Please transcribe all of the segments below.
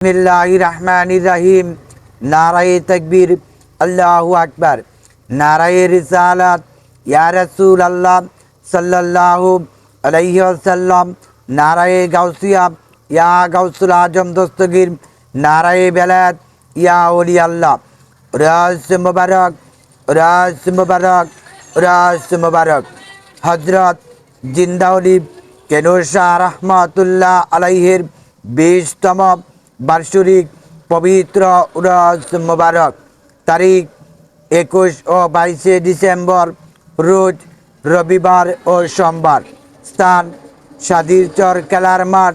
बिस्मिल्लाहिर्रहमानिर्रहीम। नाराए तकबीर, अल्लाहु अकबर। नाराए रिसालत, या रसूल अल्लाह सल्लल्लाहु अलैहि वसल्लम। नाराए गौसिया, या गौसुल आजम दस्तगीर। नाराए बेलायत, या ओली अल्लाह। रास मुबारक, रास मुबारक, रास मुबारक। हजरत जिंदाउली केनुशा रहमतुल्लाह अलैहिर 20তম বার্ষিক পবিত্র উরস মোবারক। তারিখ 21 ও 22 ডিসেম্বর, রোজ রবিবার ও সোমবার। স্থান সাদিরচর খেলার মাঠ,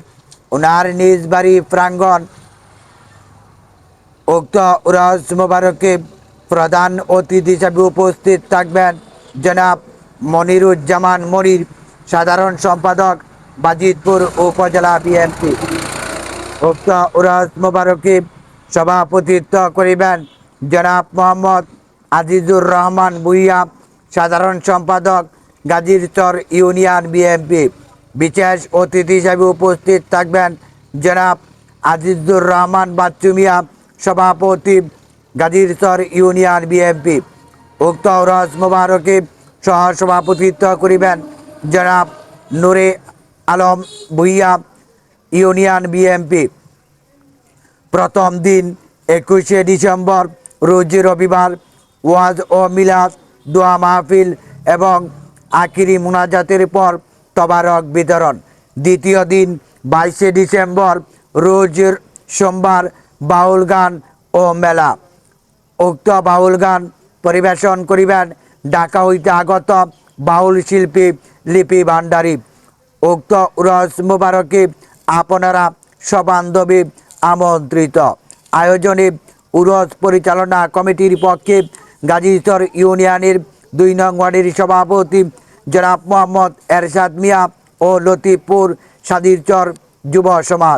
ওনার নিজ বাড়ি প্রাঙ্গণ। উক্ত উরস মোবারকে প্রধান অতিথি হিসেবে উপস্থিত থাকবেন জনাব মনিরুজ্জামান মনির, সাধারণ সম্পাদক, বাজিতপুর উপজেলা বিএনপি। উক্ত উরস মোবারকে সভাপতিত্ব করিবেন জনাব মোহাম্মদ আজিজুর রহমান ভূঁইয়া, সাধারণ সম্পাদক, গাজীরচর ইউনিয়ন বিএনপি। বিশেষ অতিথি হিসেবে উপস্থিত থাকবেন জনাব আজিজুর রহমান বাচ্চু মিয়া, সভাপতি, গাজীরচর ইউনিয়ন বিএনপি। উক্ত উরস মোবারকে সহসভাপতিত্ব করিবেন জনাব নূরে আলম ভূঁইয়া, ইউনিয়ন বিএনপি। প্রথম দিন 21 ডিসেম্বর, রোজ রবিবার, ওয়াজ ও মিলাদ, দোয়া মাহফিল এবং আখিরি মুনাজাতের পর তবারক বিতরণ। দ্বিতীয় দিন 22 ডিসেম্বর, রোজ সোমবার, বাউল গান ও মেলা। উক্ত বাউল গান পরিবেশন করিবেন ঢাকা হইতে আগত বাউল শিল্পী লিপি ভান্ডারী। উক্ত উরস মুবারকে আপনারা সবান্ধবী আমন্ত্রিত। আয়োজনে উরস পরিচালনা কমিটির পক্ষে গাজীরচর ইউনিয়নের 2 নং ওয়ার্ডের সভাপতি জনাব মোহাম্মদ এরশাদ মিয়া ও লতিফপুর সাদিরচর যুব সমাজ।